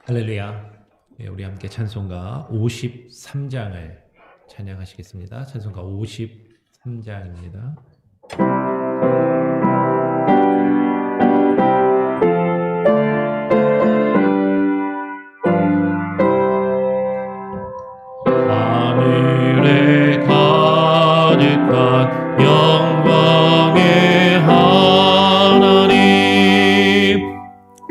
할렐루야. 네, 우리 함께 찬송가 53장을 찬양하시겠습니다. 찬송가 53장입니다. 하늘에 가득한 영광의 하나님,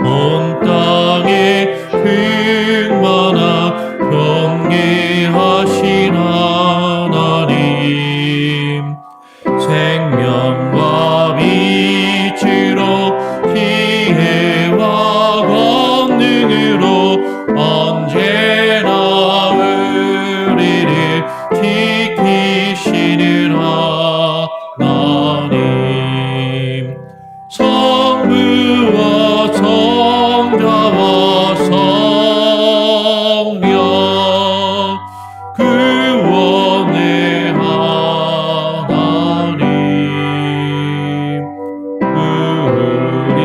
온 땅에 충만한 경외하신 하나님, 생명과 빛으로 지혜와 권능으로 언제나 우리를 지키시는 하나님, 성부와 성자와 성령 구원의 하나님, 우리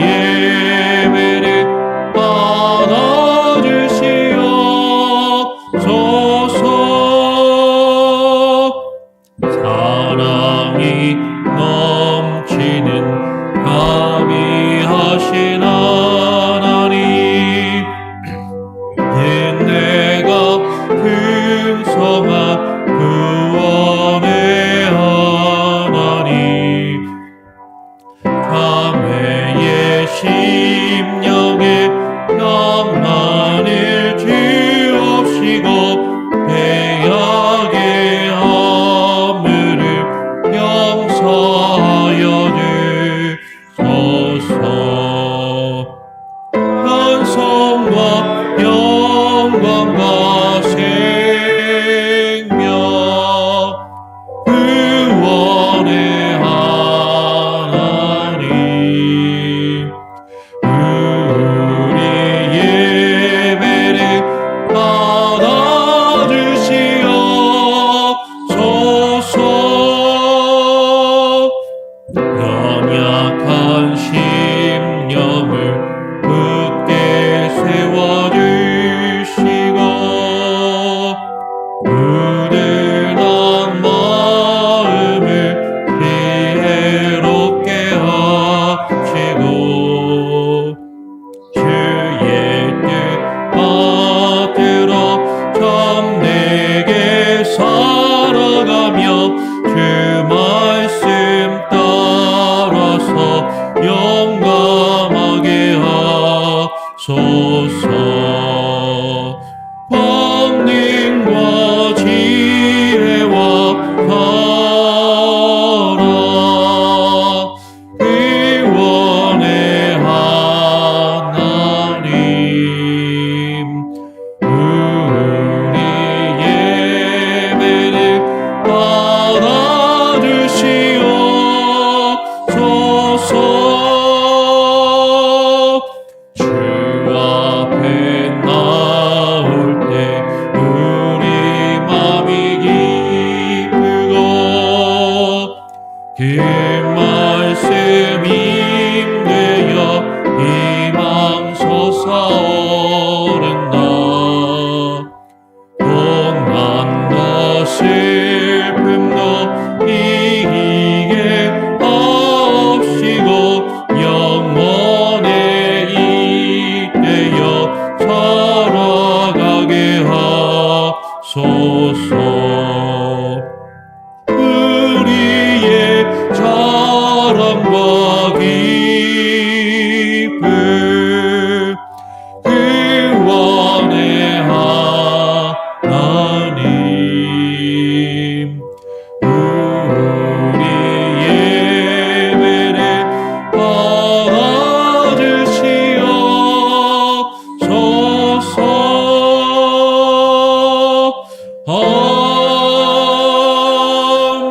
예배를 받아주시옵소서. 사랑이 넘치는 자비하신 하나님, 은혜가 풍성한 구원의 하나님, 자매의 심령에 평안을 주옵시고 죄악의 허물을 용서하여 주소서. 찬송과 영광과 생명 구원의 하나님, 우리 예배를 받아주시옵소서. 연약한 심령을 굳게 세워주시고 무든한 마음을 지혜롭게 하시고 주의 뜻 받들어 참되게 살아가며 주 말씀 따라서 용감하게 하소서. 권능과 지혜와 사랑 구원의 하나님, 우리 예배를 받아주시옵소서. 주 앞에 나올 때 우리 맘이 기쁘고 그 말씀 힘내어 희망 솟아오른다. 고난도 슬픔도 이기게 하옵시고 영원에 이때여 살아가게 하소서. 우리의 자랑과 기쁨 구원의 하나님, 우리 예배를 받아주시옵소서.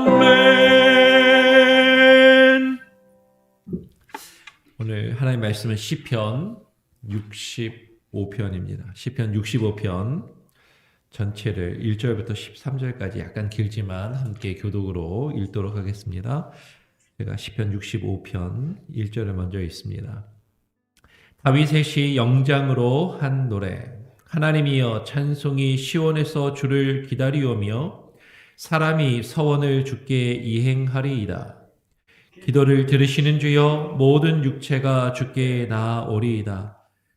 아멘. 오늘 하나님 말씀은 시편 65편입니다. 시편 65편 전체를 1절부터 13절까지 약간 길지만 함께 교독으로 읽도록 하겠습니다. 제가 시편 65편 1절을 먼저 읽습니다. 다윗의 시 영장으로 한 노래. 하나님이여 찬송이 시온에서 주를 기다리오며 사람이 서원을 주께 이행하리이다. 기도를 들으시는 주여 모든 육체가 주께 나아오리이다.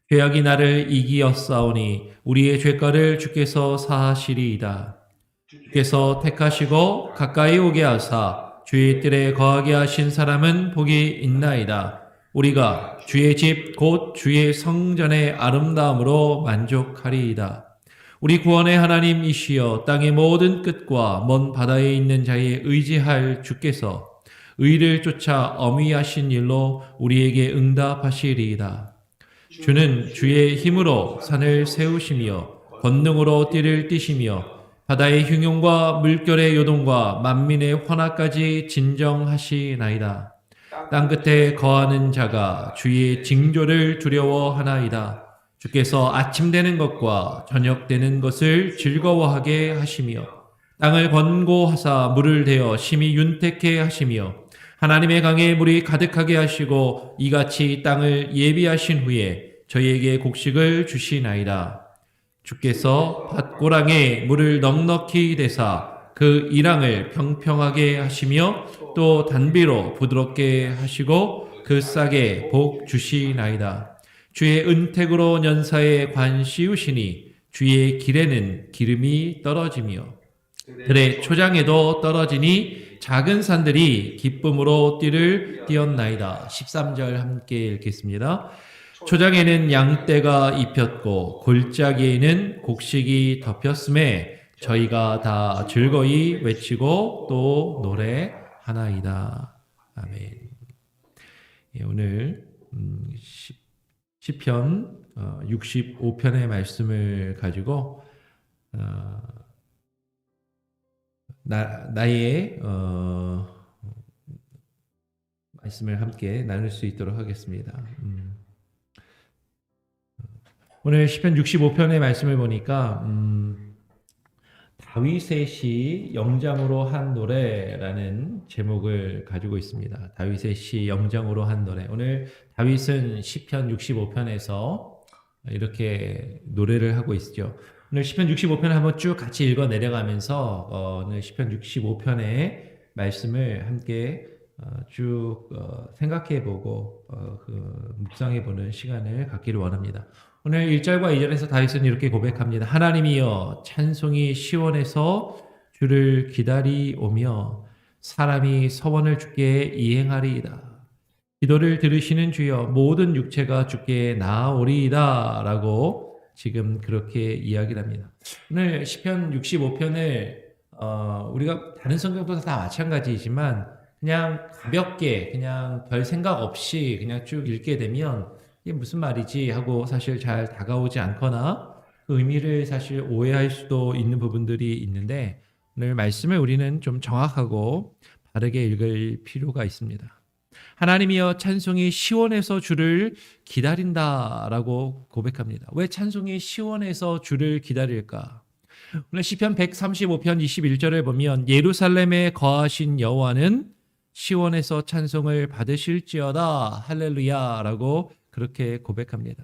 죄악이 나를 이기었사오니 우리의 죄가를 주께서 사하시리이다. 주께서 택하시고 가까이 오게 하사 주의 뜰에 거하게 하신 사람은 복이 있나이다. 우리가 주의 집 곧 주의 성전의 아름다움으로 만족하리이다. 우리 구원의 하나님이시여 땅의 모든 끝과 먼 바다에 있는 자에 의지할 주께서 의를 쫓아 어미하신 일로 우리에게 응답하시리이다. 주는 주의 힘으로 산을 세우시며 권능으로 띠를 띠시며 바다의 흉용과 물결의 요동과 만민의 환화까지 진정하시나이다. 땅끝에 거하는 자가 주의 징조를 두려워하나이다. 주께서 아침 되는 것과 저녁 되는 것을 즐거워하게 하시며 땅을 번고하사 물을 대어 심히 윤택해 하시며 하나님의 강에 물이 가득하게 하시고 이같이 땅을 예비하신 후에 저희에게 곡식을 주시나이다. 주께서 밭고랑에 물을 넉넉히 대사 그 이랑을 평평하게 하시며 또 단비로 부드럽게 하시고 그 싹에 복 주시나이다. 주의 은택으로 연사에 관 씌우시니 주의 길에는 기름이 떨어지며 들의 초장에도 떨어지니 작은 산들이 기쁨으로 띠를 띄었나이다. 13절 함께 읽겠습니다. 초장에는 양떼가 입혔고 골짜기에는 곡식이 덮였음에 저희가 다 즐거이 외치고 또 노래하나이다. 아멘. 예, 오늘 시편 65편의 말씀을 가지고 나의 말씀을 함께 나눌 수 있도록 하겠습니다. 오늘 시편 65편의 말씀을 보니까 다윗의 시 영장으로 한 노래라는 제목을 가지고 있습니다. 다윗의 시 영장으로 한 노래. 오늘 다윗은 시편 65편에서 이렇게 노래를 하고 있죠. 오늘 시편 65편을 한번 쭉 같이 읽어 내려가면서 오늘 시편 65편의 말씀을 함께 쭉 생각해보고 묵상해보는 시간을 갖기를 원합니다. 오늘 1절과 2절에서 다윗은 이렇게 고백합니다. 하나님이여 찬송이 시온에서 주를 기다리오며 사람이 서원을 주께 이행하리이다. 기도를 들으시는 주여 모든 육체가 주께 나아오리이다 라고 지금 그렇게 이야기를 합니다. 오늘 시편 65편을 우리가 다른 성경도 다 마찬가지이지만 그냥 가볍게 그냥 별 생각 없이 그냥 쭉 읽게 되면 이게 무슨 말이지 하고 사실 잘 다가오지 않거나 그 의미를 사실 오해할 수도 있는 부분들이 있는데 오늘 말씀을 우리는 좀 정확하고 바르게 읽을 필요가 있습니다. 하나님이여 찬송이 시온에서 주를 기다린다라고 고백합니다. 왜 찬송이 시온에서 주를 기다릴까? 오늘 시편 135편 21절을 보면 예루살렘에 거하신 여호와는 시온에서 찬송을 받으실지어다 할렐루야라고 그렇게 고백합니다.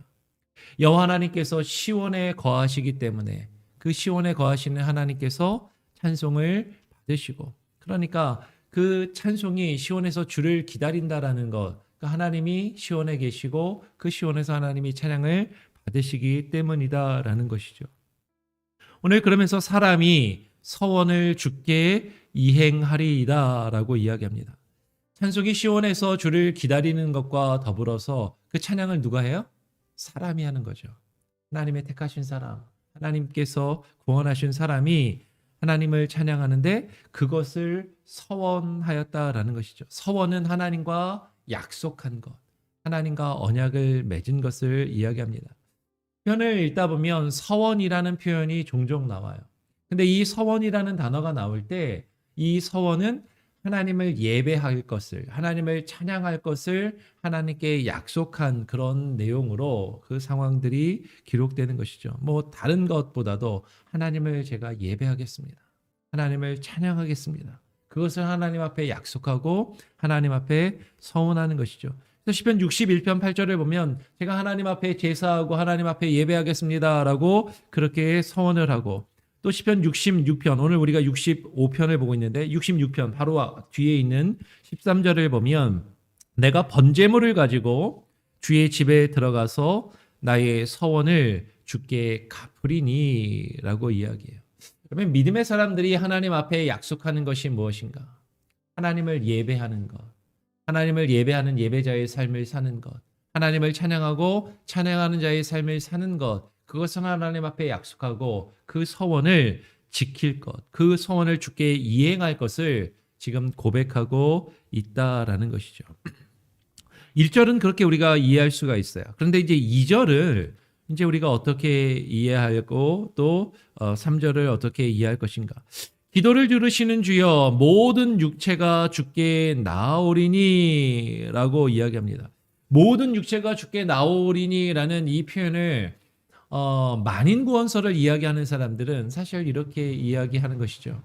여호와 하나님께서 시온에 거하시기 때문에 그 시온에 거하시는 하나님께서 찬송을 받으시고 그러니까 그 찬송이 시온에서 주를 기다린다라는 것 그러니까 하나님이 시온에 계시고 그 시온에서 하나님이 찬양을 받으시기 때문이다라는 것이죠. 오늘 그러면서 사람이 서원을 주께 이행하리이다라고 이야기합니다. 찬송이 시온에서 주를 기다리는 것과 더불어서 그 찬양을 누가 해요? 사람이 하는 거죠. 하나님의 택하신 사람, 하나님께서 구원하신 사람이 하나님을 찬양하는데 그것을 서원하였다라는 것이죠. 서원은 하나님과 약속한 것, 하나님과 언약을 맺은 것을 이야기합니다. 표현을 읽다 보면 서원이라는 표현이 종종 나와요. 근데 이 서원이라는 단어가 나올 때 이 서원은 하나님을 예배할 것을, 하나님을 찬양할 것을 하나님께 약속한 그런 내용으로 그 상황들이 기록되는 것이죠. 뭐 다른 것보다도 하나님을 제가 예배하겠습니다. 하나님을 찬양하겠습니다. 그것을 하나님 앞에 약속하고 하나님 앞에 서원하는 것이죠. 또 시편 61편 8절을 보면 제가 하나님 앞에 제사하고 하나님 앞에 예배하겠습니다라고 그렇게 서원을 하고, 또 시편 66편, 오늘 우리가 65편을 보고 있는데 66편 바로 뒤에 있는 13절을 보면 내가 번제물을 가지고 주의 집에 들어가서 나의 서원을 주께 갚으리니 라고 이야기해요. 그러면 믿음의 사람들이 하나님 앞에 약속하는 것이 무엇인가? 하나님을 예배하는 것, 하나님을 예배하는 예배자의 삶을 사는 것, 하나님을 찬양하고 찬양하는 자의 삶을 사는 것, 그것은 하나님 앞에 약속하고 그 서원을 지킬 것, 그 서원을 주께 이행할 것을 지금 고백하고 있다라는 것이죠. 1절은 그렇게 우리가 이해할 수가 있어요. 그런데 이제 2절을 이제 우리가 어떻게 이해하고 또 3절을 어떻게 이해할 것인가? 기도를 들으시는 주여 모든 육체가 주께 나오리니 라고 이야기합니다. 모든 육체가 주께 나오리니라는 이 표현을 만인구원서를 이야기하는 사람들은 사실 이렇게 이야기하는 것이죠.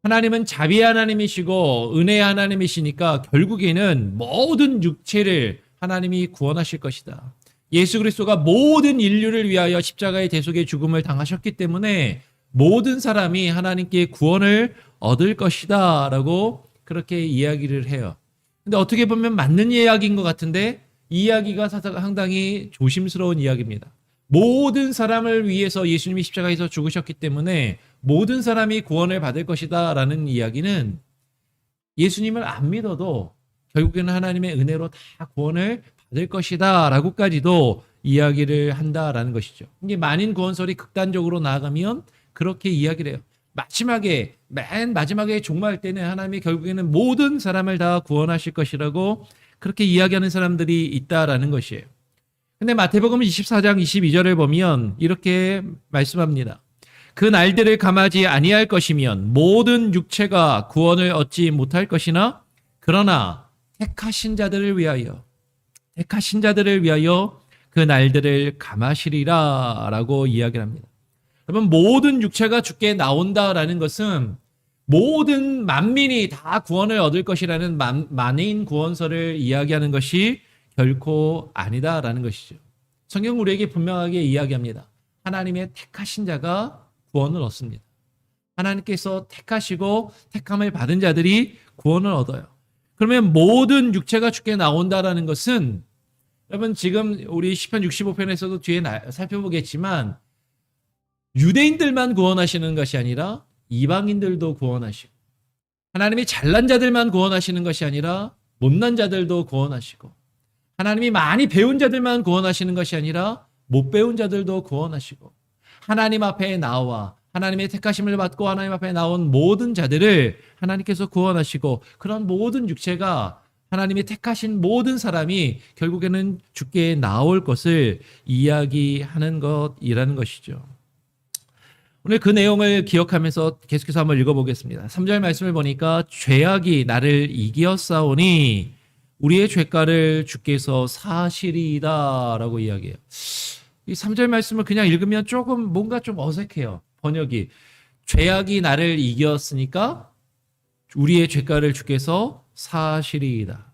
하나님은 자비의 하나님이시고 은혜의 하나님이시니까 결국에는 모든 육체를 하나님이 구원하실 것이다. 예수 그리스도가 모든 인류를 위하여 십자가의 대속의 죽음을 당하셨기 때문에 모든 사람이 하나님께 구원을 얻을 것이다 라고 그렇게 이야기를 해요. 근데 어떻게 보면 맞는 이야기인 것 같은데 이 이야기가 상당히 조심스러운 이야기입니다. 모든 사람을 위해서 예수님이 십자가에서 죽으셨기 때문에 모든 사람이 구원을 받을 것이다 라는 이야기는 예수님을 안 믿어도 결국에는 하나님의 은혜로 다 구원을 받을 것이다 라고까지도 이야기를 한다라는 것이죠. 이게 만인 구원설이 극단적으로 나아가면 그렇게 이야기를 해요. 마지막에, 맨 마지막에 종말할 때는 하나님이 결국에는 모든 사람을 다 구원하실 것이라고 그렇게 이야기하는 사람들이 있다라는 것이에요. 근데 마태복음 24장 22절을 보면 이렇게 말씀합니다. 그 날들을 감하지 아니할 것이면 모든 육체가 구원을 얻지 못할 것이나 그러나 택하신 자들을 위하여 그 날들을 감하시리라 라고 이야기를 합니다. 여러분 모든 육체가 주께 나온다라는 것은 모든 만민이 다 구원을 얻을 것이라는 만인 구원설을 이야기하는 것이 결코 아니다라는 것이죠. 성경 우리에게 분명하게 이야기합니다. 하나님의 택하신 자가 구원을 얻습니다. 하나님께서 택하시고 택함을 받은 자들이 구원을 얻어요. 그러면 모든 육체가 주께 나온다라는 것은 여러분 지금 우리 시편 65편에서도 뒤에 살펴보겠지만 유대인들만 구원하시는 것이 아니라 이방인들도 구원하시고 하나님이 잘난 자들만 구원하시는 것이 아니라 못난 자들도 구원하시고 하나님이 많이 배운 자들만 구원하시는 것이 아니라 못 배운 자들도 구원하시고 하나님 앞에 나와 하나님의 택하심을 받고 하나님 앞에 나온 모든 자들을 하나님께서 구원하시고 그런 모든 육체가 하나님이 택하신 모든 사람이 결국에는 주께 나올 것을 이야기하는 것이라는 것이죠. 오늘 그 내용을 기억하면서 계속해서 한번 읽어보겠습니다. 3절 말씀을 보니까 죄악이 나를 이기었사오니 우리의 죄가를 주께서 사시리이다 라고 이야기해요. 이 3절 말씀을 그냥 읽으면 조금 뭔가 좀 어색해요. 번역이 죄악이 나를 이겼으니까 우리의 죄가를 주께서 사시리이다.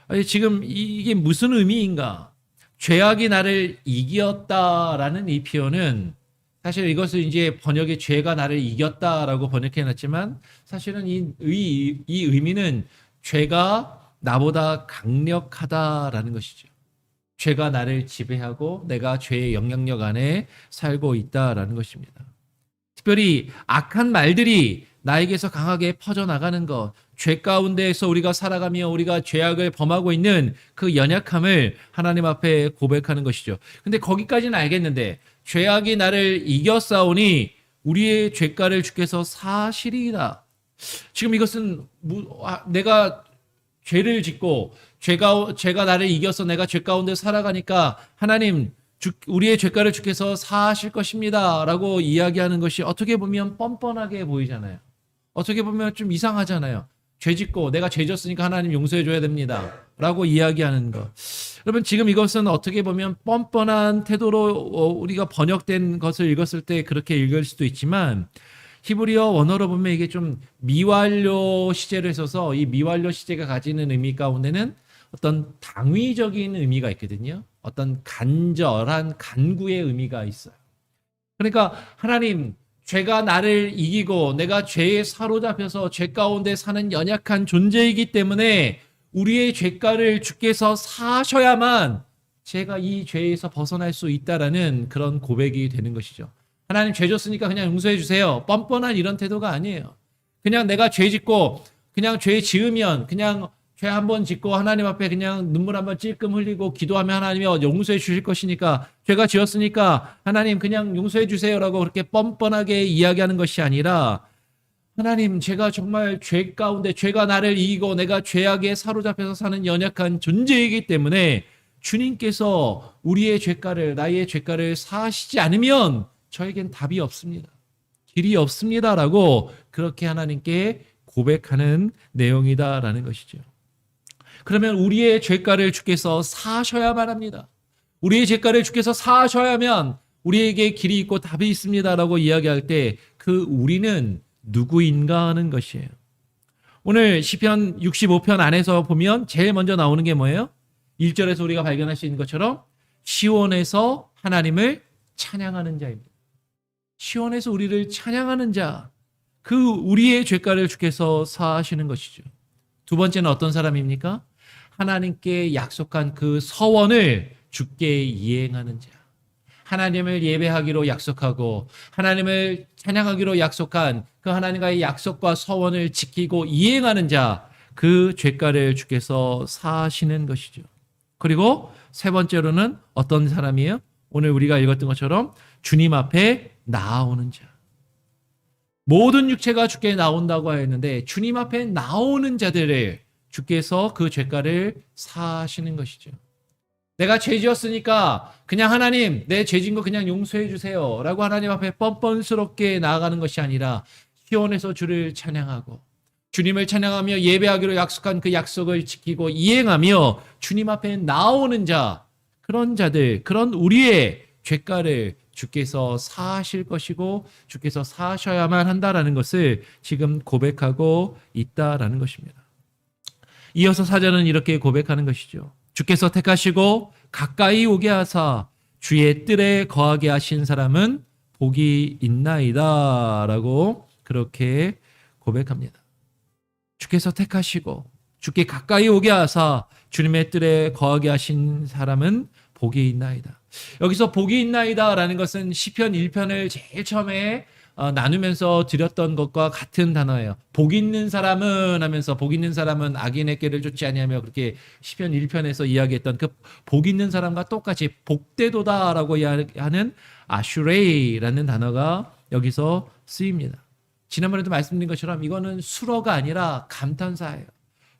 아니, 지금 이게 무슨 의미인가? 죄악이 나를 이겼다라는 이 표현은 사실 이것을 이제 번역에 죄가 나를 이겼다라고 번역해놨지만 사실은 이 의미는 죄가 나보다 강력하다라는 것이죠. 죄가 나를 지배하고 내가 죄의 영향력 안에 살고 있다라는 것입니다. 특별히 악한 말들이 나에게서 강하게 퍼져나가는 것, 죄 가운데에서 우리가 살아가며 우리가 죄악을 범하고 있는 그 연약함을 하나님 앞에 고백하는 것이죠. 근데 거기까지는 알겠는데 죄악이 나를 이겼사오니 우리의 죄가를 주께서 사시리이다. 지금 이것은 내가 죄를 짓고 죄가 나를 이겨서 내가 죄 가운데 살아가니까 하나님 우리의 죄가를 주께서 사하실 것입니다 라고 이야기하는 것이 어떻게 보면 뻔뻔하게 보이잖아요. 어떻게 보면 좀 이상하잖아요. 죄 짓고 내가 죄 졌으니까 하나님 용서해 줘야 됩니다 라고 이야기하는 것. 여러분 지금 이것은 어떻게 보면 뻔뻔한 태도로 우리가 번역된 것을 읽었을 때 그렇게 읽을 수도 있지만 히브리어 원어로 보면 이게 좀 미완료 시제를 써서 이 미완료 시제가 가지는 의미 가운데는 어떤 당위적인 의미가 있거든요. 어떤 간절한 간구의 의미가 있어요. 그러니까 하나님, 죄가 나를 이기고 내가 죄에 사로잡혀서 죄 가운데 사는 연약한 존재이기 때문에 우리의 죄가를 주께서 사하셔야만 제가 이 죄에서 벗어날 수 있다라는 그런 고백이 되는 것이죠. 하나님, 죄 졌으니까 그냥 용서해 주세요. 뻔뻔한 이런 태도가 아니에요. 그냥 내가 죄 짓고 그냥 죄 지으면 그냥 죄 한 번 짓고 하나님 앞에 그냥 눈물 한 번 찔끔 흘리고 기도하면 하나님이 용서해 주실 것이니까, 죄가 지었으니까 하나님 그냥 용서해 주세요라고 그렇게 뻔뻔하게 이야기하는 것이 아니라, 하나님, 제가 정말 죄 가운데 죄가 나를 이기고 내가 죄악에 사로잡혀서 사는 연약한 존재이기 때문에 주님께서 우리의 죄가를, 나의 죄가를 사하시지 않으면 저에겐 답이 없습니다. 길이 없습니다라고 그렇게 하나님께 고백하는 내용이다라는 것이죠. 그러면 우리의 죄가를 주께서 사하셔야만 합니다. 우리의 죄가를 주께서 사하셔야면 우리에게 길이 있고 답이 있습니다라고 이야기할 때 그 우리는 누구인가 하는 것이에요. 오늘 시편 65편 안에서 보면 제일 먼저 나오는 게 뭐예요? 1절에서 우리가 발견할 수 있는 것처럼 시온에서 하나님을 찬양하는 자입니다. 시온에서 우리를 찬양하는 자, 그 우리의 죄가를 주께서 사하시는 것이죠. 두 번째는 어떤 사람입니까? 하나님께 약속한 그 서원을 주께 이행하는 자. 하나님을 예배하기로 약속하고 하나님을 찬양하기로 약속한 그 하나님과의 약속과 서원을 지키고 이행하는 자, 그 죄가를 주께서 사하시는 것이죠. 그리고 세 번째로는 어떤 사람이에요? 오늘 우리가 읽었던 것처럼 주님 앞에 나아오는 자. 모든 육체가 주께 나온다고 하였는데 주님 앞에 나오는 자들을 주께서 그 죄가를 사하시는 것이죠. 내가 죄 지었으니까 그냥 하나님, 내 죄 진 거 그냥 용서해 주세요 라고 하나님 앞에 뻔뻔스럽게 나아가는 것이 아니라 시온에서 주를 찬양하고 주님을 찬양하며 예배하기로 약속한 그 약속을 지키고 이행하며 주님 앞에 나오는 자, 그런 자들, 그런 우리의 죄가를 주께서 사하실 것이고 주께서 사하셔야만 한다라는 것을 지금 고백하고 있다라는 것입니다. 이어서 4절은 이렇게 고백하는 것이죠. 주께서 택하시고 가까이 오게 하사 주의 뜰에 거하게 하신 사람은 복이 있나이다 라고 그렇게 고백합니다. 주께서 택하시고 주께 가까이 오게 하사 주님의 뜰에 거하게 하신 사람은 복이 있나이다. 여기서 복이 있나이다 라는 것은 시편 1편을 제일 처음에 나누면서 드렸던 것과 같은 단어예요. 복 있는 사람은 하면서 복 있는 사람은 악인의 길을 쫓지 아니하며 그렇게 시편 1편에서 이야기했던 그 복 있는 사람과 똑같이 복되도다라고 하는 아슈레이라는 단어가 여기서 쓰입니다. 지난번에도 말씀드린 것처럼 이거는 수러가 아니라 감탄사예요.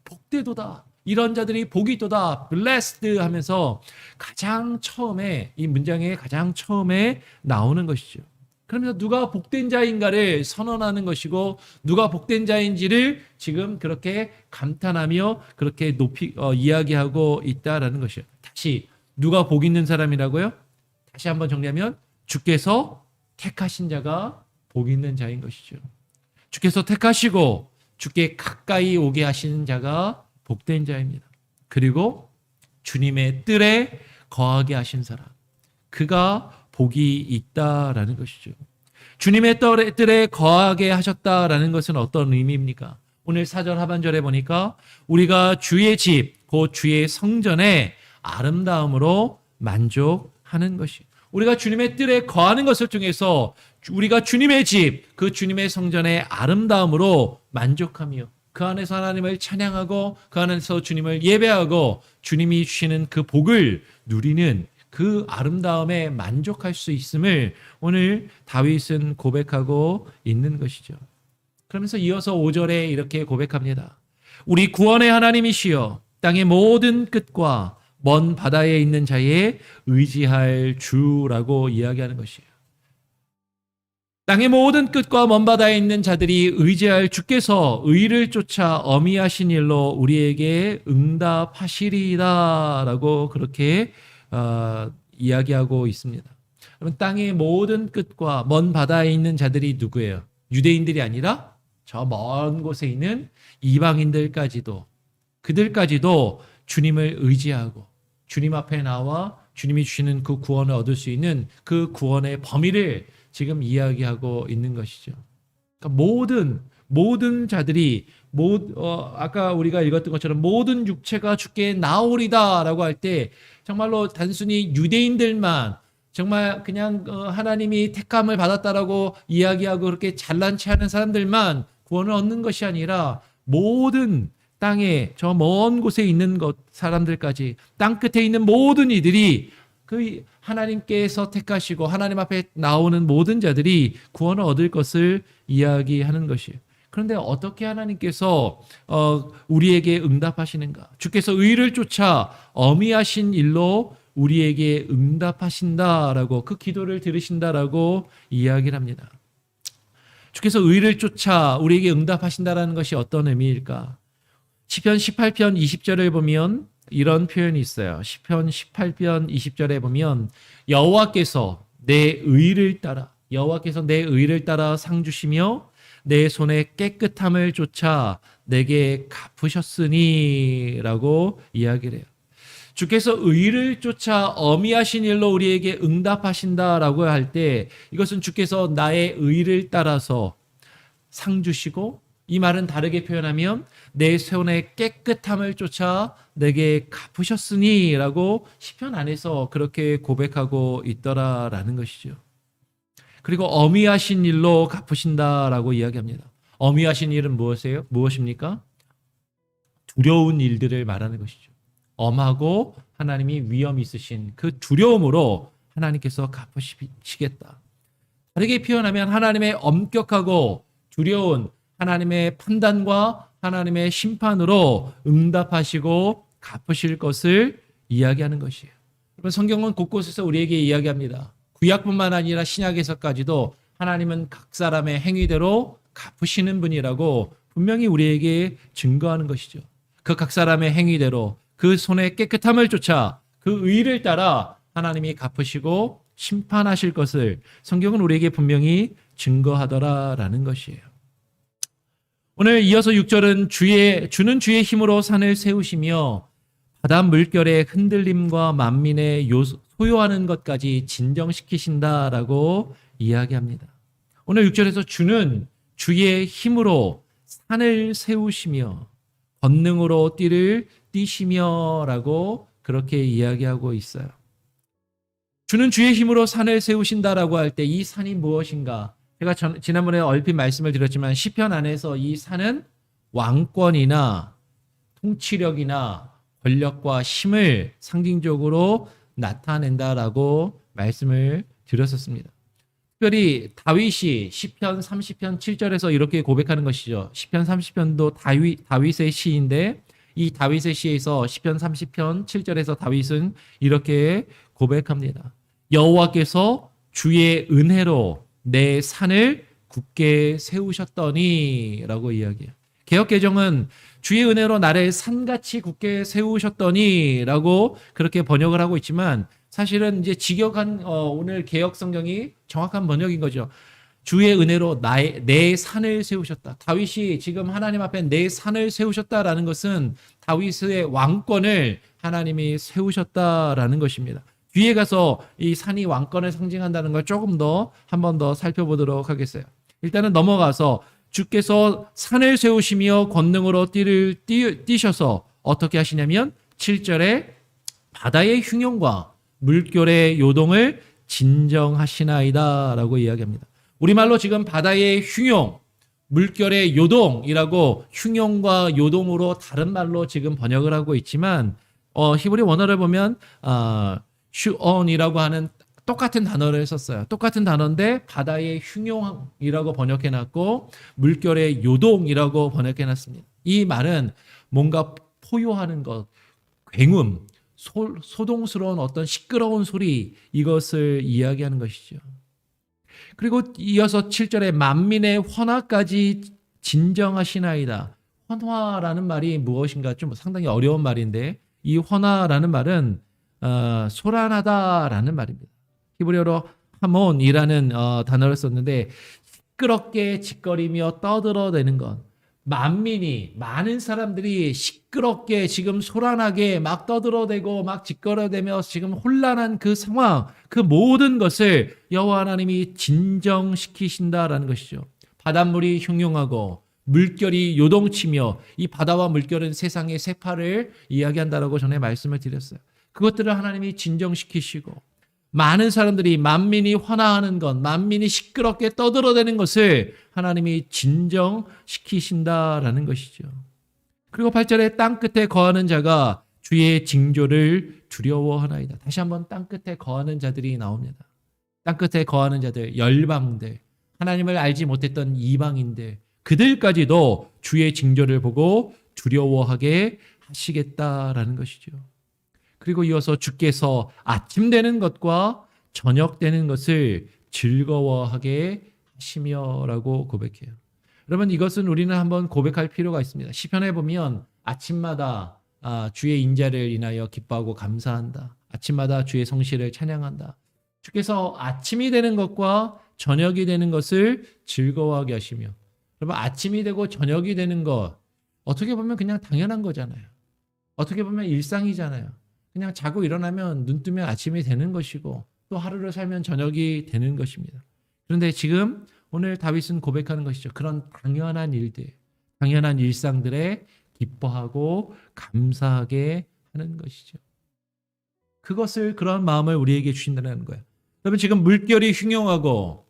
복되도다. 이런 자들이 복이 있도다. blessed 하면서 가장 처음에, 이 문장의 가장 처음에 나오는 것이죠. 그러면서 누가 복된 자인가를 선언하는 것이고 누가 복된 자인지를 지금 그렇게 감탄하며 그렇게 이야기하고 있다라는 것이에요. 다시 누가 복 있는 사람이라고요? 다시 한번 정리하면 주께서 택하신 자가 복 있는 자인 것이죠. 주께서 택하시고 주께 가까이 오게 하시는 자가 복된 자입니다. 그리고 주님의 뜰에 거하게 하신 사람, 그가 복이 있다라는 것이죠. 주님의 뜰에 거하게 하셨다라는 것은 어떤 의미입니까? 오늘 4절 하반절에 보니까 우리가 주의 집, 곧 주의 성전의 아름다움으로 만족하는 것이, 우리가 주님의 뜰에 거하는 것을 통해서 우리가 주님의 집, 그 주님의 성전의 아름다움으로 만족하며 그 안에서 하나님을 찬양하고 그 안에서 주님을 예배하고 주님이 주시는 그 복을 누리는 그 아름다움에 만족할 수 있음을 오늘 다윗은 고백하고 있는 것이죠. 그러면서 이어서 5절에 이렇게 고백합니다. 우리 구원의 하나님이시여 땅의 모든 끝과 먼 바다에 있는 자에 의지할 주라고 이야기하는 것이에요. 땅의 모든 끝과 먼 바다에 있는 자들이 의지할 주께서 의를 쫓아 어미하신 일로 우리에게 응답하시리이다 라고 그렇게 이야기하고 있습니다. 그럼 땅의 모든 끝과 먼 바다에 있는 자들이 누구예요? 유대인들이 아니라 저 먼 곳에 있는 이방인들까지도, 그들까지도 주님을 의지하고 주님 앞에 나와 주님이 주시는 그 구원을 얻을 수 있는 그 구원의 범위를 지금 이야기하고 있는 것이죠. 그러니까 모든 자들이 아까 우리가 읽었던 것처럼 모든 육체가 주께 나오리다라고 할 때 정말로 단순히 유대인들만 정말 그냥 하나님이 택함을 받았다라고 이야기하고 그렇게 잘난 체 하는 사람들만 구원을 얻는 것이 아니라 모든 땅에 저 먼 곳에 있는 사람들까지 땅 끝에 있는 모든 이들이 그 하나님께서 택하시고 하나님 앞에 나오는 모든 자들이 구원을 얻을 것을 이야기하는 것이에요. 그런데 어떻게 하나님께서 우리에게 응답하시는가? 주께서 의를 쫓아 어미하신 일로 우리에게 응답하신다라고 그 기도를 들으신다라고 이야기를 합니다. 주께서 의를 쫓아 우리에게 응답하신다라는 것이 어떤 의미일까? 시편 18편 20절을 보면 이런 표현이 있어요. 시편 18편 20절에 보면 여호와께서 내 의를 따라 상 주시며 내 손의 깨끗함을 쫓아 내게 갚으셨으니 라고 이야기를 해요. 주께서 의를 쫓아 어미하신 일로 우리에게 응답하신다라고 할 때 이것은 주께서 나의 의를 따라서 상 주시고 이 말은 다르게 표현하면 내 손의 깨끗함을 쫓아 내게 갚으셨으니 라고 시편 안에서 그렇게 고백하고 있더라라는 것이죠. 그리고 어미하신 일로 갚으신다라고 이야기합니다. 어미하신 일은 무엇입니까? 두려운 일들을 말하는 것이죠. 엄하고 하나님이 위험 있으신 그 두려움으로 하나님께서 갚으시겠다. 다르게 표현하면 하나님의 엄격하고 두려운 하나님의 판단과 하나님의 심판으로 응답하시고 갚으실 것을 이야기하는 것이에요. 여러분, 성경은 곳곳에서 우리에게 이야기합니다. 구약뿐만 아니라 신약에서까지도 하나님은 각 사람의 행위대로 갚으시는 분이라고 분명히 우리에게 증거하는 것이죠. 그 각 사람의 행위대로 그 손의 깨끗함을 쫓아 그 의를 따라 하나님이 갚으시고 심판하실 것을 성경은 우리에게 분명히 증거하더라라는 것이에요. 오늘 이어서 6절은 주는 주의 힘으로 산을 세우시며 바다 물결의 흔들림과 만민의 소요하는 것까지 진정시키신다라고 이야기합니다. 오늘 6절에서 주는 주의 힘으로 산을 세우시며 권능으로 띠를 띠시며 라고 그렇게 이야기하고 있어요. 주는 주의 힘으로 산을 세우신다라고 할 때 이 산이 무엇인가? 제가 지난번에 얼핏 말씀을 드렸지만 시편 안에서 이 산은 왕권이나 통치력이나 권력과 힘을 상징적으로 나타낸다라고 말씀을 드렸었습니다. 특별히 다윗이 시편 30편 7절에서 이렇게 고백하는 것이죠. 시편 30편도 다윗의 시인데 이 다윗의 시에서 시편 30편 7절에서 다윗은 이렇게 고백합니다. 여호와께서 주의 은혜로 내 산을 굳게 세우셨더니 라고 이야기해요. 개역개정은 주의 은혜로 나를 산같이 굳게 세우셨더니 라고 그렇게 번역을 하고 있지만 사실은 이제 직역한 오늘 개역 성경이 정확한 번역인 거죠. 주의 은혜로 내 산을 세우셨다. 다윗이 지금 하나님 앞에 내 산을 세우셨다라는 것은 다윗의 왕권을 하나님이 세우셨다라는 것입니다. 뒤에 가서 이 산이 왕권을 상징한다는 걸 조금 더 한 번 더 살펴보도록 하겠어요. 일단은 넘어가서 주께서 산을 세우시며 권능으로 띠를 띠셔서 어떻게 하시냐면 7절에 바다의 흉용과 물결의 요동을 진정하시나이다 라고 이야기합니다. 우리말로 지금 바다의 흉용, 물결의 요동이라고 흉용과 요동으로 다른 말로 지금 번역을 하고 있지만 히브리 원어를 보면 슈온이라고 하는 똑같은 단어를 썼어요. 똑같은 단어인데 바다의 흉용이라고 번역해놨고 물결의 요동이라고 번역해놨습니다. 이 말은 뭔가 포효하는 것, 굉음, 소동스러운 어떤 시끄러운 소리 이것을 이야기하는 것이죠. 그리고 이어서 7절에 만민의 환화까지 진정하시나이다. 환화라는 말이 무엇인가 좀 상당히 어려운 말인데 이 환화라는 말은 소란하다라는 말입니다. 히브리어로 하몬이라는 단어를 썼는데 시끄럽게 짓거리며 떠들어대는 것, 많은 사람들이 시끄럽게 지금 소란하게 막 떠들어대고 막 짓거려대며 지금 혼란한 그 상황, 그 모든 것을 여호와 하나님이 진정시키신다라는 것이죠. 바닷물이 흉흉하고 물결이 요동치며, 이 바다와 물결은 세상의 세파를 이야기한다라고 전에 말씀을 드렸어요. 그것들을 하나님이 진정시키시고, 많은 사람들이, 만민이 환화하는 것, 만민이 시끄럽게 떠들어대는 것을 하나님이 진정시키신다라는 것이죠. 그리고 8절에 땅 끝에 거하는 자가 주의 징조를 두려워하나이다. 다시 한번 땅 끝에 거하는 자들이 나옵니다. 땅 끝에 거하는 자들, 열방들, 하나님을 알지 못했던 이방인들, 그들까지도 주의 징조를 보고 두려워하게 하시겠다라는 것이죠. 그리고 이어서 주께서 아침 되는 것과 저녁 되는 것을 즐거워하게 하시며라고 고백해요. 여러분, 이것은 우리는 한번 고백할 필요가 있습니다. 시편에 보면 아침마다 주의 인자를 인하여 기뻐하고 감사한다. 아침마다 주의 성실을 찬양한다. 주께서 아침이 되는 것과 저녁이 되는 것을 즐거워하게 하시며, 여러분, 아침이 되고 저녁이 되는 것, 어떻게 보면 그냥 당연한 거잖아요. 어떻게 보면 일상이잖아요. 그냥 자고 일어나면 눈 뜨면 아침이 되는 것이고, 또 하루를 살면 저녁이 되는 것입니다. 그런데 지금 오늘 다윗은 고백하는 것이죠. 그런 당연한 일들, 당연한 일상들에 기뻐하고 감사하게 하는 것이죠. 그런 마음을 우리에게 주신다는 거예요. 여러분, 지금 물결이 흉흉하고,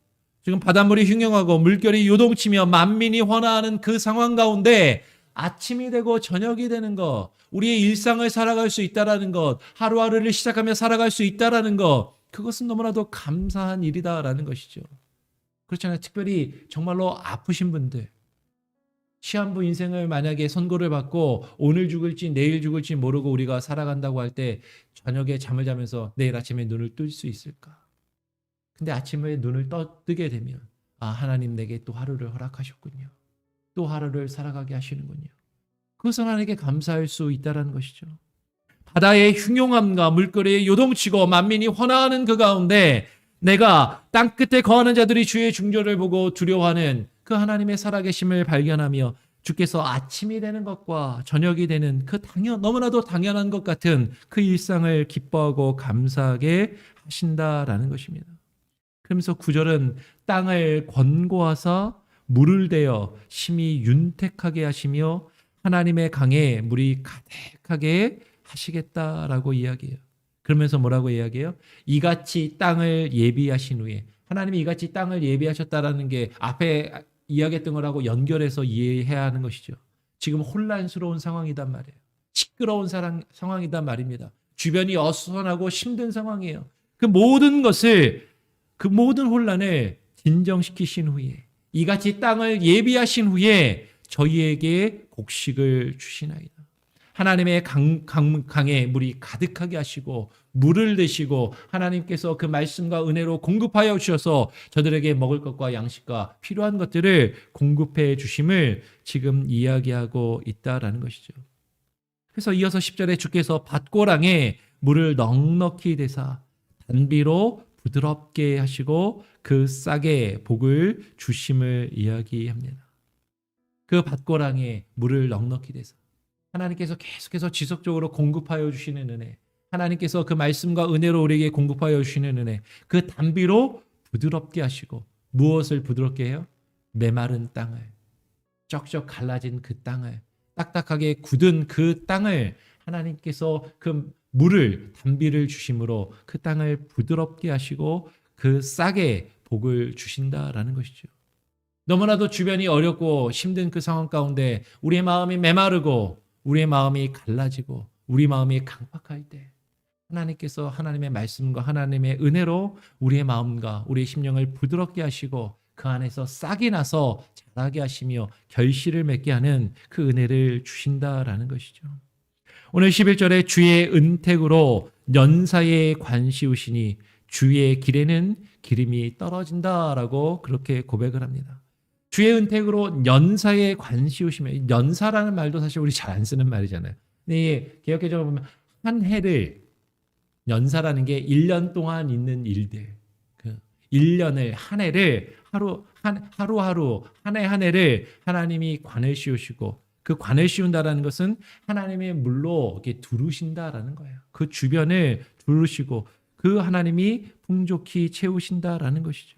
지금 바닷물이 흉흉하고 물결이 요동치며 만민이 환화하는 그 상황 가운데 아침이 되고 저녁이 되는 것, 우리의 일상을 살아갈 수 있다라는 것, 하루하루를 시작하며 살아갈 수 있다라는 것, 그것은 너무나도 감사한 일이다라는 것이죠. 그렇잖아요. 특별히 정말로 아프신 분들, 시한부 인생을 만약에 선고를 받고 오늘 죽을지 내일 죽을지 모르고 우리가 살아간다고 할 때 저녁에 잠을 자면서 내일 아침에 눈을 뜰 수 있을까? 근데 아침에 눈을 뜨게 되면 하나님 내게 또 하루를 허락하셨군요. 또 하루를 살아가게 하시는군요. 그것은 하나님께 감사할 수 있다는 것이죠. 바다의 흉용함과 물결이 요동치고 만민이 환화하는 그 가운데 내가 땅 끝에 거하는 자들이 주의 징조를 보고 두려워하는 그 하나님의 살아계심을 발견하며 주께서 아침이 되는 것과 저녁이 되는 그 너무나도 당연한 것 같은 그 일상을 기뻐하고 감사하게 하신다라는 것입니다. 그러면서 9절은 땅을 권고하사 물을 대어 심히 윤택하게 하시며 하나님의 강에 물이 가득하게 하시겠다라고 이야기해요. 그러면서 뭐라고 이야기해요? 이같이 땅을 예비하신 후에, 하나님이 이같이 땅을 예비하셨다라는 게 앞에 이야기했던 거라고 연결해서 이해해야 하는 것이죠. 지금 혼란스러운 상황이단 말이에요. 시끄러운 상황이단 말입니다. 주변이 어수선하고 힘든 상황이에요. 그 모든 혼란을 진정시키신 후에, 이같이 땅을 예비하신 후에 저희에게 곡식을 주시나이다. 하나님의 강에 물이 가득하게 하시고 물을 대시고 하나님께서 그 말씀과 은혜로 공급하여 주셔서 저들에게 먹을 것과 양식과 필요한 것들을 공급해 주심을 지금 이야기하고 있다라는 것이죠. 그래서 이어서 10절에 주께서 밭고랑에 물을 넉넉히 대사 단비로 부드럽게 하시고 그 싹에 복을 주심을 이야기합니다. 그 밭고랑에 물을 넉넉히 대사 하나님께서 계속해서 지속적으로 공급하여 주시는 은혜, 하나님께서 그 말씀과 은혜로 우리에게 공급하여 주시는 은혜, 그 단비로 부드럽게 하시고, 무엇을 부드럽게 해요? 메마른 땅을, 쩍쩍 갈라진 그 땅을, 딱딱하게 굳은 그 땅을 하나님께서 그 물을, 단비를 주심으로 그 땅을 부드럽게 하시고 그 싹에 복을 주신다라는 것이죠. 너무나도 주변이 어렵고 힘든 그 상황 가운데 우리의 마음이 메마르고 우리의 마음이 갈라지고 우리 마음이 강팍할 때 하나님께서 하나님의 말씀과 하나님의 은혜로 우리의 마음과 우리의 심령을 부드럽게 하시고 그 안에서 싹이 나서 자라게 하시며 결실을 맺게 하는 그 은혜를 주신다라는 것이죠. 오늘 11절에 주의 은택으로 연사에 관시우시니 주의 길에는 기름이 떨어진다라고 그렇게 고백을 합니다. 주의 은택으로 연사에 관시우시며, 연사라는 말도 사실 우리 잘 안 쓰는 말이잖아요. 근데 개역개정을 보면 한 해를, 연사라는 게 1년 동안 있는 일들, 1년을 한 해를 하루하루 한 해 한 해를 하나님이 관을 씌우시고 그 관을 씌운다라는 것은 하나님의 물로 이렇게 두르신다라는 거예요. 그 주변을 두르시고 그 하나님이 풍족히 채우신다라는 것이죠.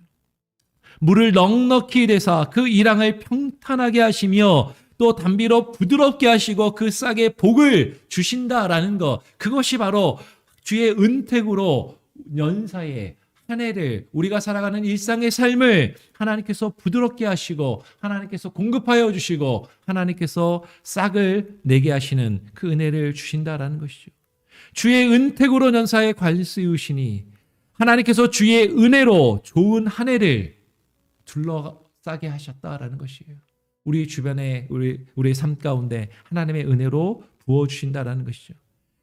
물을 넉넉히 대사 그 일항을 평탄하게 하시며 또 담비로 부드럽게 하시고 그 싹에 복을 주신다라는 것, 그것이 바로 주의 은택으로 연사에 한 해를 우리가 살아가는 일상의 삶을 하나님께서 부드럽게 하시고 하나님께서 공급하여 주시고 하나님께서 싹을 내게 하시는 그 은혜를 주신다라는 것이죠. 주의 은택으로 연사에 괄씌우시니 하나님께서 주의 은혜로 좋은 한 해를 둘러싸게 하셨다라는 것이에요. 우리 주변에 우리의 삶 가운데 하나님의 은혜로 부어주신다라는 것이죠.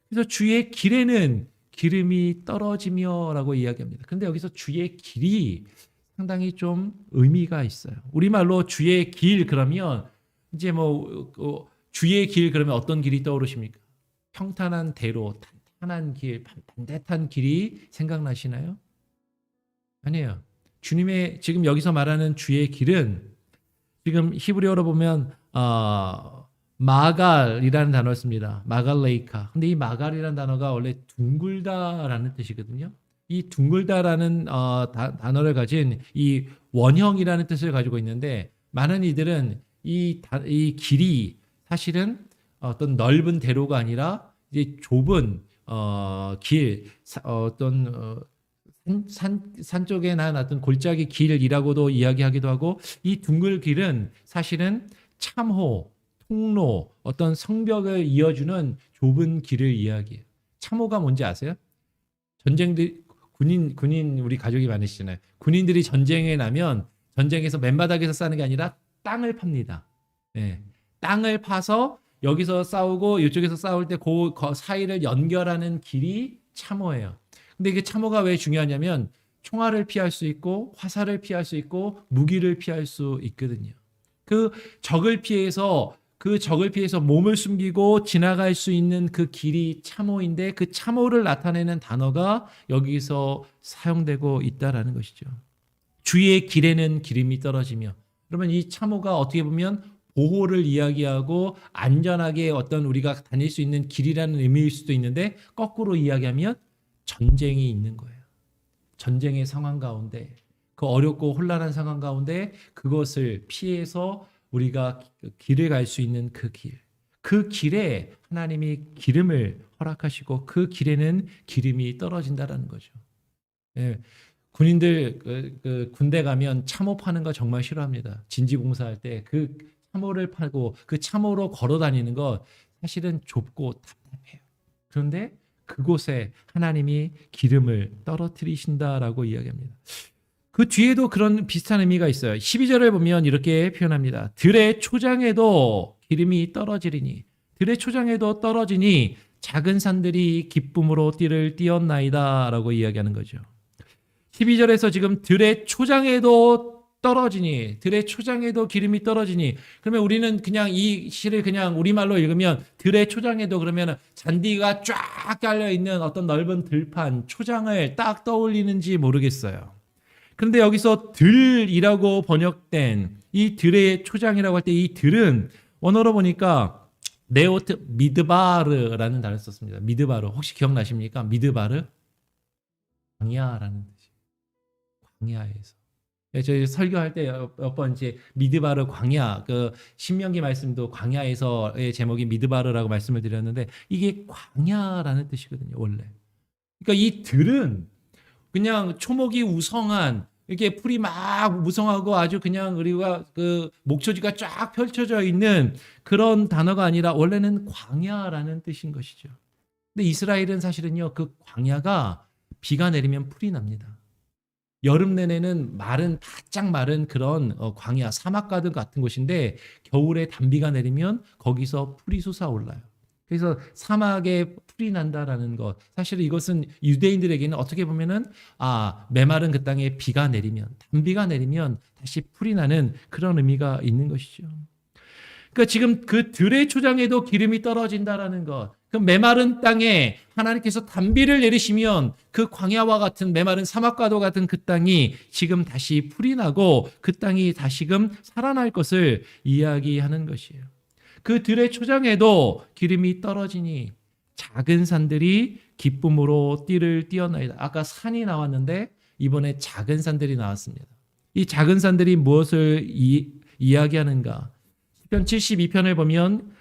그래서 주의 길에는 기름이 떨어지며라고 이야기합니다. 그런데 여기서 주의 길이 상당히 좀 의미가 있어요. 우리말로 주의 길 그러면 이제 주의 길 그러면 어떤 길이 떠오르십니까? 평탄한 대로 탄탄한 길, 반듯한 길이 생각나시나요? 아니에요. 주님의 지금 여기서 말하는 주의 길은 지금 히브리어로 보면 마갈이라는 단어를 씁니다. 마갈레이카. 근데 이 마갈이라는 단어가 원래 둥글다라는 뜻이거든요. 이 둥글다라는 단어를 가진 이 원형이라는 뜻을 가지고 있는데 많은 이들은 이 길이 사실은 어떤 넓은 대로가 아니라 이제 좁은 길, 산 쪽에 난 어떤 골짜기 길이라고도 이야기하기도 하고 이 둥글 길은 사실은 참호, 통로, 어떤 성벽을 이어주는 좁은 길을 이야기해요. 참호가 뭔지 아세요? 군인 우리 가족이 많으시잖아요. 군인들이 전쟁에 나면 전쟁에서 맨바닥에서 싸는 게 아니라 땅을 팝니다. 네. 땅을 파서 여기서 싸우고 이쪽에서 싸울 때 그 사이를 연결하는 길이 참호예요. 근데 이게 참호가 왜 중요하냐면 총알을 피할 수 있고 화살을 피할 수 있고 무기를 피할 수 있거든요. 그 적을 피해서 몸을 숨기고 지나갈 수 있는 그 길이 참호인데 그 참호를 나타내는 단어가 여기서 사용되고 있다라는 것이죠. 주의 길에는 기름이 떨어지며, 그러면 이 참호가 어떻게 보면 보호를 이야기하고 안전하게 어떤 우리가 다닐 수 있는 길이라는 의미일 수도 있는데 거꾸로 이야기하면 전쟁이 있는 거예요. 전쟁의 상황 가운데 그 어렵고 혼란한 상황 가운데 그것을 피해서 우리가 길을 갈 수 있는 그 길. 그 길에 하나님이 기름을 허락하시고 그 길에는 기름이 떨어진다라는 거죠. 예. 군인들 군대 가면 참호 파는 거 정말 싫어합니다. 진지 봉사할 때 그 참호를 파고 그 참호로 걸어 다니는 거 사실은 좁고 답답해요. 그런데 그곳에 하나님이 기름을 떨어뜨리신다라고 이야기합니다. 그 뒤에도 그런 비슷한 의미가 있어요. 12절을 보면 이렇게 표현합니다. 들의 초장에도 기름이 떨어지리니, 들의 초장에도 떨어지니 작은 산들이 기쁨으로 띠를 띄었나이다 라고 이야기하는 거죠. 12절에서 지금 들의 초장에도 떨어지니, 들의 초장에도 기름이 떨어지니, 그러면 우리는 그냥 이 시를 그냥 우리말로 읽으면 들의 초장에도 그러면 잔디가 쫙 깔려 있는 어떤 넓은 들판, 초장을 딱 떠올리는지 모르겠어요. 그런데 여기서 들이라고 번역된 이 들의 초장이라고 할 때 이 들은 원어로 보니까 네오트 미드바르라는 단어를 썼습니다. 미드바르 혹시 기억나십니까? 미드바르? 광야라는 뜻이에요. 광야에서. 저희 설교할 때 몇 번 이제 미드바르 광야, 그 신명기 말씀도 광야에서의 제목이 미드바르라고 말씀을 드렸는데 이게 광야라는 뜻이거든요, 원래. 그러니까 이 들은 그냥 초목이 우성한 이렇게 풀이 막 무성하고 아주 그냥 우리가 그 목초지가 쫙 펼쳐져 있는 그런 단어가 아니라 원래는 광야라는 뜻인 것이죠. 근데 이스라엘은 사실은요, 그 광야가 비가 내리면 풀이 납니다. 여름 내내는 바짝 마른 그런 광야, 사막 가든 같은 곳인데 겨울에 단비가 내리면 거기서 풀이 솟아올라요. 그래서 사막에 풀이 난다라는 것, 사실 이것은 유대인들에게는 어떻게 보면은 메마른 그 땅에 비가 내리면, 단비가 내리면 다시 풀이 나는 그런 의미가 있는 것이죠. 그러니까 지금 그 들의 초장에도 기름이 떨어진다라는 것, 그 메마른 땅에 하나님께서 단비를 내리시면 그 광야와 같은 메마른 사막과도 같은 그 땅이 지금 다시 풀이 나고 그 땅이 다시금 살아날 것을 이야기하는 것이에요. 그 들의 초장에도 기름이 떨어지니 작은 산들이 기쁨으로 띠를 띄었나이다. 아까 산이 나왔는데 이번에 작은 산들이 나왔습니다. 이 작은 산들이 무엇을 이야기하는가? 시편 72편을 보면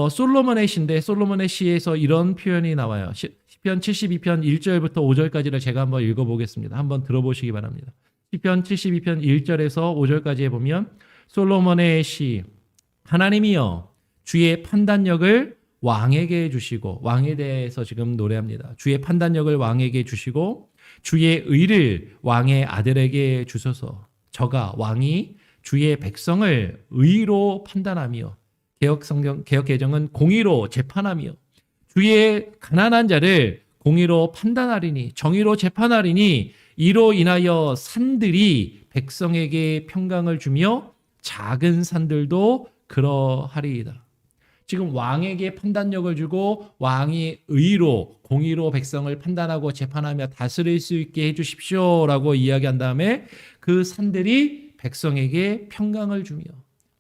솔로몬의 시인데 솔로몬의 시에서 이런 표현이 나와요. 시편 72편 1절부터 5절까지를 제가 한번 읽어보겠습니다. 한번 들어보시기 바랍니다. 시편 72편 1절에서 5절까지에 보면 솔로몬의 시, 하나님이여 주의 판단력을 왕에게 주시고, 왕에 대해서 지금 노래합니다. 주의 판단력을 왕에게 주시고 주의 의를 왕의 아들에게 주소서. 저가 왕이 주의 백성을 의로 판단하며, 개역 개정은 공의로 재판하며, 주의 가난한 자를 공의로 판단하리니, 정의로 재판하리니, 이로 인하여 산들이 백성에게 평강을 주며 작은 산들도 그러하리이다. 지금 왕에게 판단력을 주고 왕이 의로 공의로 백성을 판단하고 재판하며 다스릴 수 있게 해주십시오라고 이야기한 다음에 그 산들이 백성에게 평강을 주며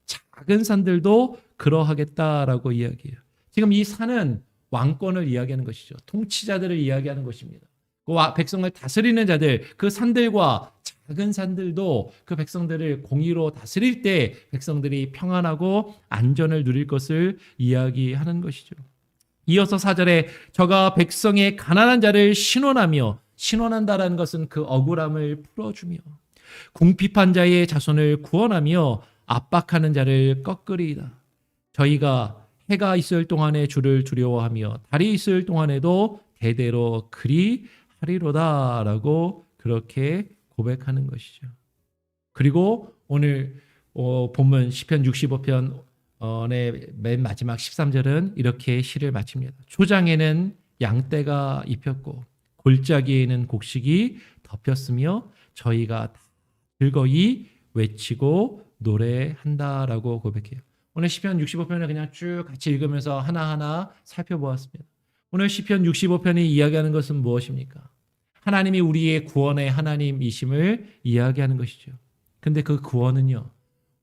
작은 산들도 그러하겠다라고 이야기해요. 지금 이 산은 왕권을 이야기하는 것이죠. 통치자들을 이야기하는 것입니다. 그 백성을 다스리는 자들, 그 산들과 작은 산들도 그 백성들을 공의로 다스릴 때 백성들이 평안하고 안전을 누릴 것을 이야기하는 것이죠. 이어서 4절에 저가 백성의 가난한 자를 신원하며, 신원한다라는 것은 그 억울함을 풀어주며, 궁핍한 자의 자손을 구원하며 압박하는 자를 꺾으리이다. 저희가 해가 있을 동안에 주를 두려워하며 달이 있을 동안에도 대대로 그리 하리로다라고 그렇게 고백하는 것이죠. 그리고 오늘 본문 시편 65편의 맨 마지막 13절은 이렇게 시를 마칩니다. 초장에는 양떼가 입혔고 골짜기에는 곡식이 덮였으며 저희가 즐거이 외치고 노래한다라고 고백해요. 오늘 시편 65편을 그냥 쭉 같이 읽으면서 하나하나 살펴보았습니다. 오늘 시편 65편이 이야기하는 것은 무엇입니까? 하나님이 우리의 구원의 하나님이심을 이야기하는 것이죠. 근데 그 구원은요,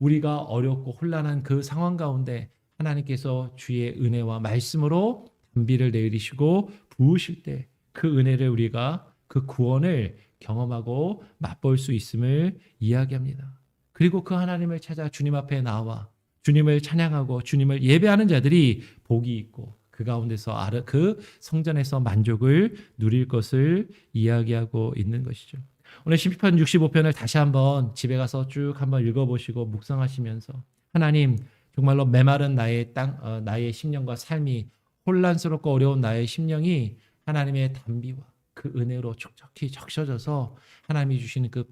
우리가 어렵고 혼란한 그 상황 가운데 하나님께서 주의 은혜와 말씀으로 단비를 내리시고 부으실 때 그 은혜를 우리가, 그 구원을 경험하고 맛볼 수 있음을 이야기합니다. 그리고 그 하나님을 찾아 주님 앞에 나와 주님을 찬양하고 주님을 예배하는 자들이 복이 있고 그 가운데서 그 성전에서 만족을 누릴 것을 이야기하고 있는 것이죠. 오늘 시편 65편을 다시 한번 집에 가서 쭉 한번 읽어보시고 묵상하시면서 하나님, 정말로 메마른 나의 땅, 나의 심령과 삶이 혼란스럽고 어려운 나의 심령이 하나님의 단비와 그 은혜로 촉촉히 적셔져서 하나님이 주시는 그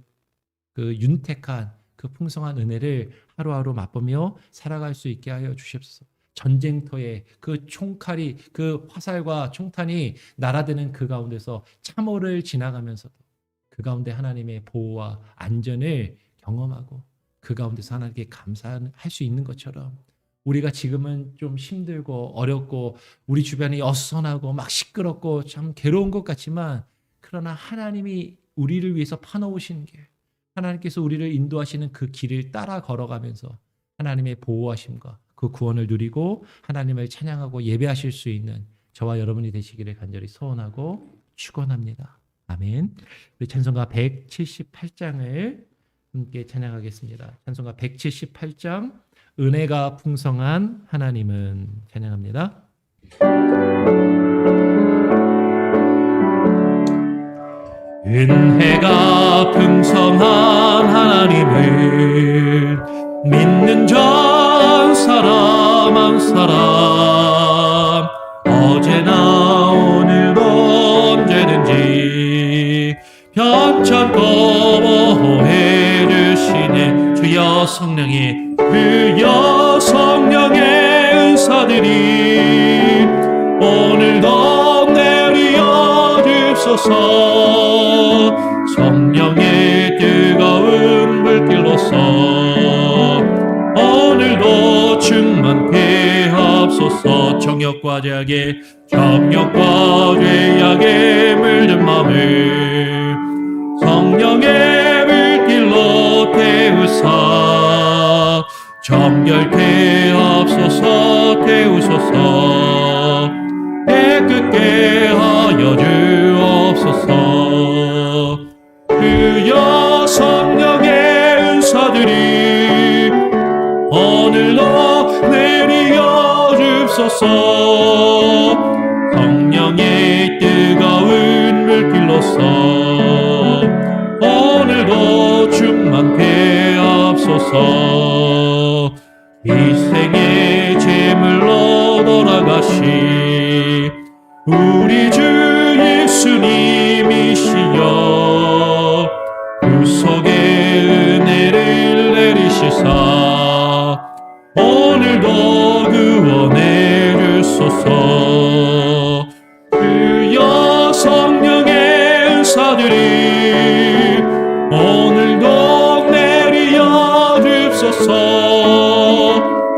윤택한 그 풍성한 은혜를 하루하루 맛보며 살아갈 수 있게 하여 주시옵소서. 전쟁터에 그 총칼이, 그 화살과 총탄이 날아드는 그 가운데서 참호를 지나가면서도 그 가운데 하나님의 보호와 안전을 경험하고 그 가운데서 하나님께 감사할 수 있는 것처럼, 우리가 지금은 좀 힘들고 어렵고 우리 주변이 어수선하고 막 시끄럽고 참 괴로운 것 같지만, 그러나 하나님이 우리를 위해서 파놓으신 길, 하나님께서 우리를 인도하시는 그 길을 따라 걸어가면서 하나님의 보호하심과 그 구원을 누리고 하나님을 찬양하고 예배하실 수 있는 저와 여러분이 되시기를 간절히 소원하고 축원합니다. 아멘. 우리 찬송가 178장을 함께 찬양하겠습니다. 찬송가 178장, 은혜가 풍성한 하나님은, 찬양합니다. 은혜가 풍성한 하나님을 믿는 전 사람 한 사람, 어제나 오늘도 언제든지 편찮고 보호해 주시네. 주여 성령의, 주여 성령의 은사들이 오늘도 내려 주소서. 성령의 뜨거운 불길로서 오늘도 충만케 하옵소서. 정욕 정욕과 죄악에 정욕과 죄악에 물든 마음을 성령의 물길로 태우사 정결케 하옵소서. 태우소서. 깨끗게 하여 주옵소서. 주여 성령의 은사들이 오늘도 내리어 줍소서. 성령의 뜨거운 물길로서 오늘도 충만케 하옵소서. 일생의 제물로 돌아가시 우리 주 예수님이시여 구속의 은혜를 내리시사 오늘도 구원해 주소서. 주여 성령의 은사들이 오늘도 내리어 줍소서.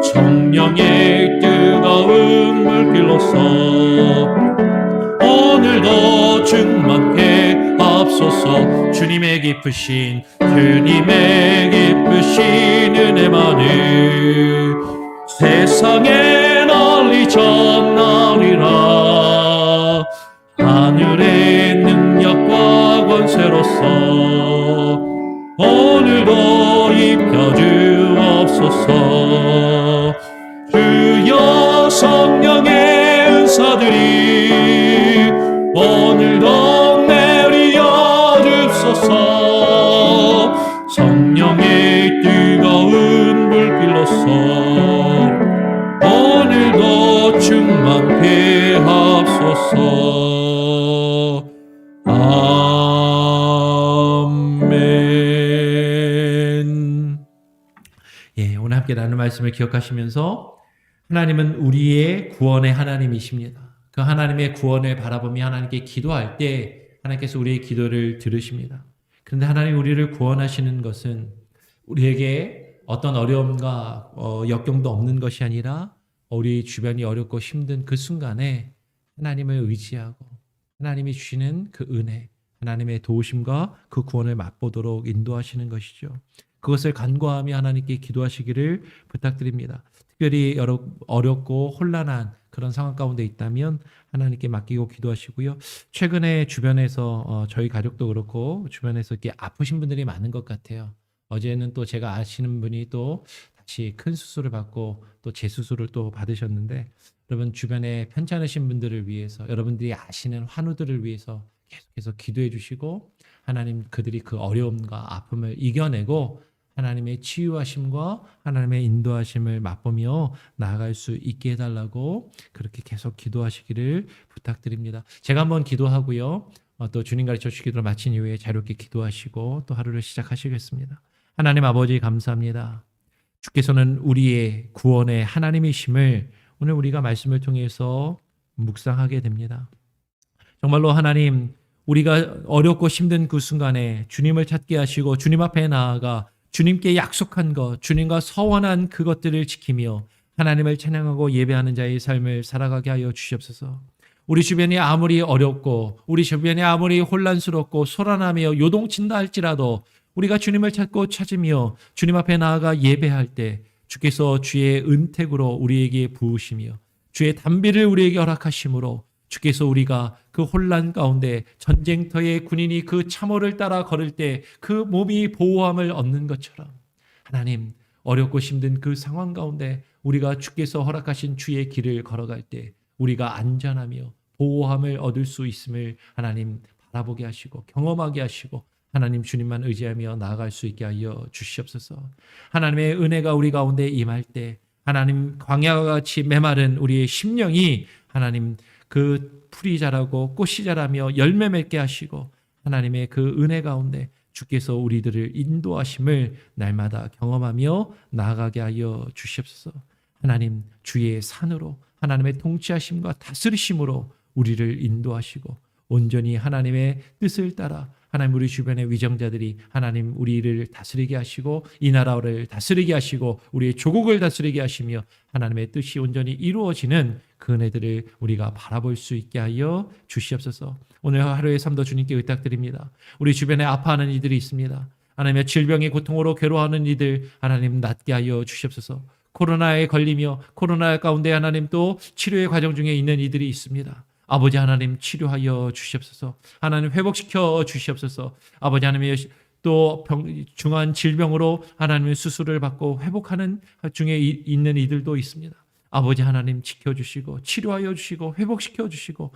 성령의 뜨거운 물길로서 오늘도 충만케 하옵소서. 주님의 기쁘신 은혜만을 세상에 널리 전하리라. 하늘의 능력과 권세로서 오늘도 입혀 주옵소서. 주여 성령의 은사들이 오늘도 내리어 줍소서. 성령의 뜨거운 물길로서 오늘도 충만케 하옵소서. 아멘. 예, 오늘 함께 나눈 말씀을 기억하시면서 하나님은 우리의 구원의 하나님이십니다. 그 하나님의 구원을 바라보며 하나님께 기도할 때 하나님께서 우리의 기도를 들으십니다. 그런데 하나님 우리를 구원하시는 것은 우리에게 어떤 어려움과 역경도 없는 것이 아니라 우리 주변이 어렵고 힘든 그 순간에 하나님을 의지하고 하나님이 주시는 그 은혜, 하나님의 도우심과 그 구원을 맛보도록 인도하시는 것이죠. 그것을 간구하며 하나님께 기도하시기를 부탁드립니다. 특별히 어렵고 혼란한 그런 상황 가운데 있다면 하나님께 맡기고 기도하시고요. 최근에 주변에서 저희 가족도 그렇고 주변에서 이렇게 아프신 분들이 많은 것 같아요. 어제는 또 제가 아시는 분이 또 다시 큰 수술을 받고 또 재수술을 또 받으셨는데, 여러분 주변에 편찮으신 분들을 위해서, 여러분들이 아시는 환우들을 위해서 계속해서 기도해 주시고 하나님 그들이 그 어려움과 아픔을 이겨내고 하나님의 치유하심과 하나님의 인도하심을 맛보며 나아갈 수 있게 해달라고 그렇게 계속 기도하시기를 부탁드립니다. 제가 한번 기도하고요. 또 주님 가르쳐 주신 기도를 마친 이후에 자유롭게 기도하시고 또 하루를 시작하시겠습니다. 하나님 아버지 감사합니다. 주께서는 우리의 구원의 하나님이심을 오늘 우리가 말씀을 통해서 묵상하게 됩니다. 정말로 하나님, 우리가 어렵고 힘든 그 순간에 주님을 찾게 하시고 주님 앞에 나아가 주님께 약속한 것, 주님과 서원한 그것들을 지키며 하나님을 찬양하고 예배하는 자의 삶을 살아가게 하여 주시옵소서. 우리 주변이 아무리 어렵고 우리 주변이 아무리 혼란스럽고 소란하며 요동친다 할지라도 우리가 주님을 찾으며 주님 앞에 나아가 예배할 때 주께서 주의 은택으로 우리에게 부으시며 주의 담비를 우리에게 허락하심으로 주께서 우리가 그 혼란 가운데 전쟁터의 군인이 그 참호를 따라 걸을 때 그 몸이 보호함을 얻는 것처럼 하나님, 어렵고 힘든 그 상황 가운데 우리가 주께서 허락하신 주의 길을 걸어갈 때 우리가 안전하며 보호함을 얻을 수 있음을 하나님 바라보게 하시고 경험하게 하시고 하나님 주님만 의지하며 나아갈 수 있게 하여 주시옵소서. 하나님의 은혜가 우리 가운데 임할 때 하나님 광야와 같이 메마른 우리의 심령이 하나님 그 풀이 자라고 꽃이 자라며 열매 맺게 하시고 하나님의 그 은혜 가운데 주께서 우리들을 인도하심을 날마다 경험하며 나아가게 하여 주시옵소서. 하나님 주의 산으로 하나님의 통치하심과 다스리심으로 우리를 인도하시고 온전히 하나님의 뜻을 따라 하나님 우리 주변의 위정자들이 하나님 우리를 다스리게 하시고 이 나라를 다스리게 하시고 우리의 조국을 다스리게 하시며 하나님의 뜻이 온전히 이루어지는 그 은혜들을 우리가 바라볼 수 있게 하여 주시옵소서. 오늘 하루의 삶도 주님께 의탁드립니다. 우리 주변에 아파하는 이들이 있습니다. 하나님의 질병의 고통으로 괴로워하는 이들 하나님 낫게 하여 주시옵소서. 코로나에 걸리며 코로나 가운데 하나님 또 치료의 과정 중에 있는 이들이 있습니다. 아버지 하나님 치료하여 주시옵소서. 하나님 회복시켜 주시옵소서. 아버지 하나님 또 중한 질병으로 하나님의 수술을 받고 회복하는 중에 있는 이들도 있습니다. 아버지 하나님 지켜주시고 치료하여 주시고 회복시켜 주시고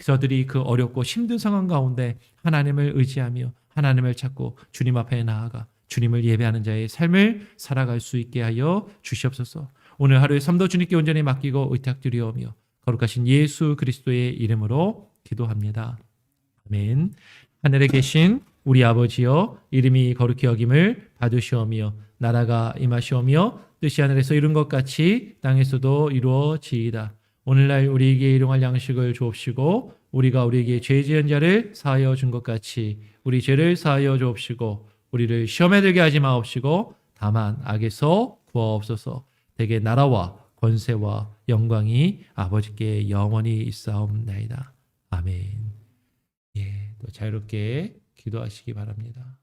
저들이 그 어렵고 힘든 상황 가운데 하나님을 의지하며 하나님을 찾고 주님 앞에 나아가 주님을 예배하는 자의 삶을 살아갈 수 있게 하여 주시옵소서. 오늘 하루의 삶도 주님께 온전히 맡기고 의탁드리오며 거룩하신 예수 그리스도의 이름으로 기도합니다. 아멘. 하늘에 계신 우리 아버지여, 이름이 거룩히 여김을 받으시오며 나라가 임하시오며 뜻이 하늘에서 이룬 것 같이 땅에서도 이루어지이다. 오늘날 우리에게 일용할 양식을 주옵시고 우리가 우리에게 죄 지은 자를 사하여 준 것 같이 우리 죄를 사하여 주옵시고 우리를 시험에 들게 하지 마옵시고 다만 악에서 구하옵소서. 대개 나라와 권세와 영광이 아버지께 영원히 있사옵나이다. 아멘. 예, 또 자유롭게 기도하시기 바랍니다.